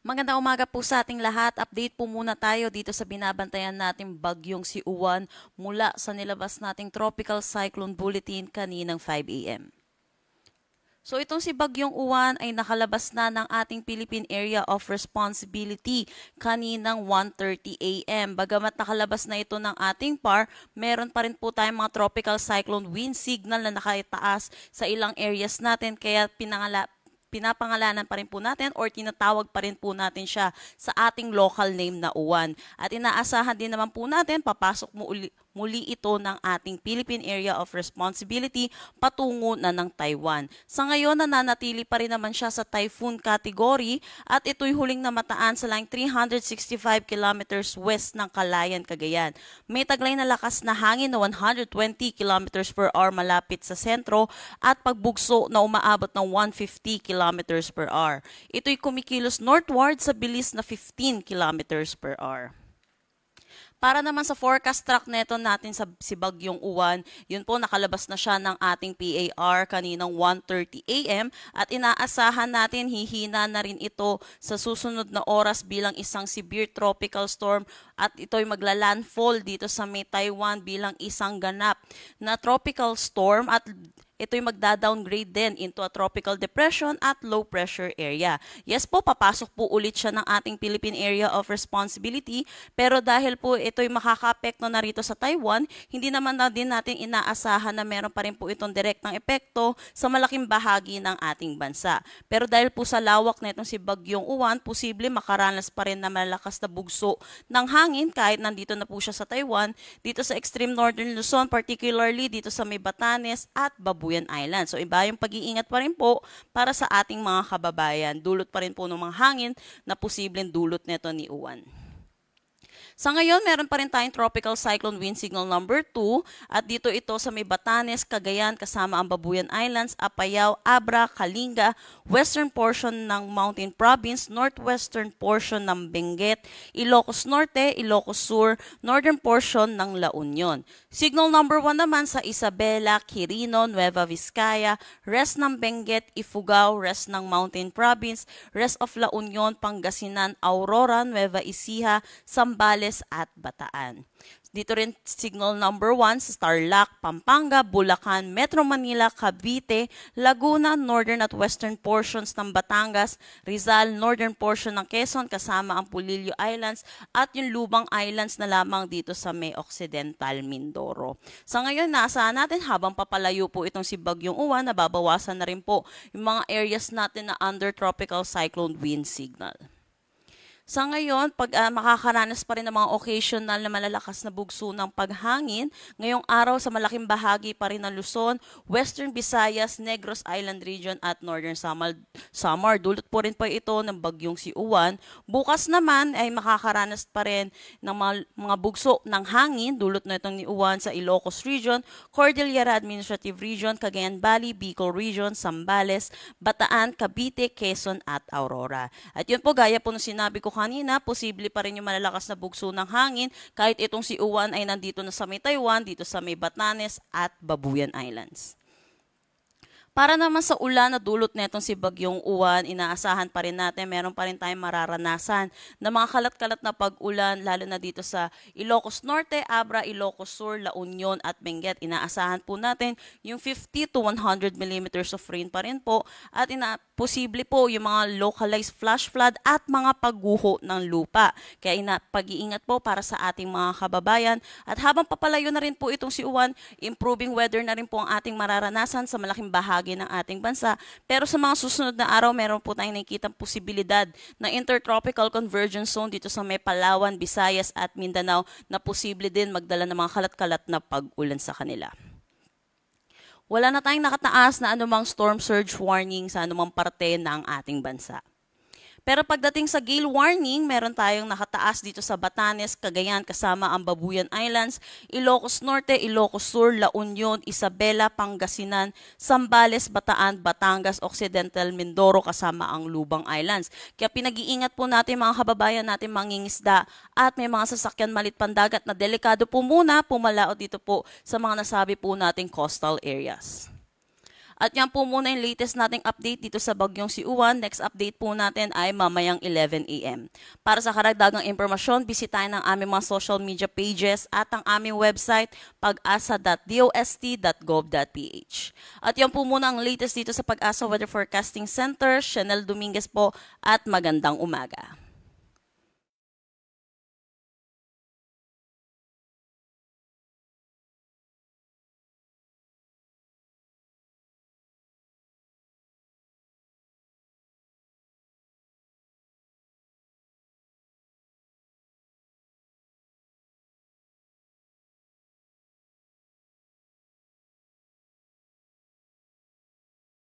Magandang umaga po sa ating lahat. Update po muna tayo dito sa binabantayan nating bagyong si Uwan mula sa nilabas nating Tropical Cyclone Bulletin kaninang 5 a.m. So itong si Bagyong Uwan ay nakalabas na ng ating Philippine Area of Responsibility kaninang 1:30 a.m. Bagamat nakalabas na ito ng ating PAR, meron pa rin po tayong mga tropical cyclone wind signal na nakataas sa ilang areas natin, kaya pinapangalanan pa rin po natin or tinatawag pa rin po natin siya sa ating local name na Uwan. At inaasahan din naman po natin papasok muli ito ng ating Philippine Area of Responsibility patungo na ng Taiwan. Sa ngayon, nananatili pa rin naman siya sa typhoon category at ito'y huling namataan sa line 365 kilometers west ng Calayan, Cagayan. May taglay na lakas na hangin na 120 kilometers per hour malapit sa sentro at pagbugso na umaabot ng 150 kilometers per hour. Ito'y kumikilos northward sa bilis na 15 kilometers per hour. Para naman sa forecast track neto natin sa si Bagyong Uwan, yun po nakalabas na siya ng ating PAR kaninang 1:30 a.m. at inaasahan natin hihina na rin ito sa susunod na oras bilang isang severe tropical storm at ito'y magla-landfall dito sa may Taiwan bilang isang ganap na tropical storm at ito'y magda-downgrade din into a tropical depression at low pressure area. Yes po, papasok po ulit siya ng ating Philippine Area of Responsibility, pero dahil po ito'y makaka-apekto na rito sa Taiwan, hindi naman na din natin inaasahan na meron pa rin po itong direktang epekto sa malaking bahagi ng ating bansa. Pero dahil po sa lawak na itong si Bagyong Uwan, posible makaranas pa rin na malakas na bugso ng hangin kahit nandito na po siya sa Taiwan, dito sa extreme northern Luzon, particularly dito sa may Batanes at Babuyan Island. So iba yung pag-iingat pa rin po para sa ating mga kababayan. Dulot pa rin po ng mga hangin na posibleng dulot nito ni Uwan. Sa ngayon, meron pa rin tayong Tropical Cyclone Wind Signal number 2 at dito ito sa may Batanes, Cagayan kasama ang Babuyan Islands, Apayao, Abra, Kalinga, western portion ng Mountain Province, northwestern portion ng Benguet, Ilocos Norte, Ilocos Sur, northern portion ng La Union. Signal number 1 naman sa Isabela, Quirino, Nueva Vizcaya, rest ng Benguet, Ifugao, rest ng Mountain Province, rest of La Union, Pangasinan, Aurora, Nueva Ecija, Zambales at Bataan. Dito rin signal number 1 sa Tarlac, Pampanga, Bulacan, Metro Manila, Cavite, Laguna, northern at western portions ng Batangas, Rizal, northern portion ng Quezon kasama ang Pulilio Islands at yung Lubang Islands na lamang dito sa may Occidental Mindoro. Sa ngayon, naasahan natin habang papalayo po itong si Bagyong Uwan, nababawasan na rin po yung mga areas natin na under tropical cyclone wind signal. Sa ngayon, pag makakaranas pa rin ng mga occasional na malalakas na bugso ng paghangin, ngayong araw sa malaking bahagi pa rin ng Luzon, Western Visayas, Negros Island Region at Northern Samar. Dulot po rin po ito ng bagyong si Uwan. Bukas naman ay makakaranas pa rin ng mga bugso ng hangin, dulot na itong ni Uwan sa Ilocos Region, Cordillera Administrative Region, Cagayan Valley, Bicol Region, Zambales, Bataan, Cavite, Quezon at Aurora. At yun po, gaya po nung sinabi ko kanina, posible pa rin yung malalakas na bugso ng hangin kahit itong si Uwan ay nandito na sa may Taiwan, dito sa may Batanes at Babuyan Islands. Para naman sa ulan na dulot netong si Bagyong Uwan, inaasahan pa rin natin, meron pa rin tayong mararanasan na mga kalat-kalat na pag-ulan, lalo na dito sa Ilocos Norte, Abra, Ilocos Sur, La Union at Benguet. Inaasahan po natin yung 50 to 100 millimeters of rain pa rin po at posible po yung mga localized flash flood at mga pagguho ng lupa. Kaya pag-iingat po para sa ating mga kababayan. At habang papalayo na rin po itong si Uwan, improving weather na rin po ang ating mararanasan sa malaking bahagi ng ating bansa. Pero sa mga susunod na araw, meron po tayong nakikitang posibilidad na intertropical convergence zone dito sa may Palawan, Visayas at Mindanao na posible din magdala ng mga kalat-kalat na pag-ulan sa kanila. Wala na tayong nakataas na anumang storm surge warning sa anumang parte ng ating bansa. Pero pagdating sa gale warning, meron tayong nakataas dito sa Batanes, Cagayan kasama ang Babuyan Islands, Ilocos Norte, Ilocos Sur, La Union, Isabela, Pangasinan, Zambales, Bataan, Batangas, Occidental Mindoro kasama ang Lubang Islands. Kaya pinag-iingat po natin mga kababayan natin mangingisda at may mga sasakyan malit pandagat na delikado po muna pumalaot dito po sa mga nasabi po nating coastal areas. At yan po muna yung latest nating update dito sa bagyong si Uwan. Next update po natin ay mamayang 11 a.m. Para sa karagdagang impormasyon, bisitahin ang aming mga social media pages at ang aming website pag-asa.dost.gov.ph. At yan po muna ang latest dito sa Pag-asa Weather Forecasting Center. Chanel Dominguez po at magandang umaga.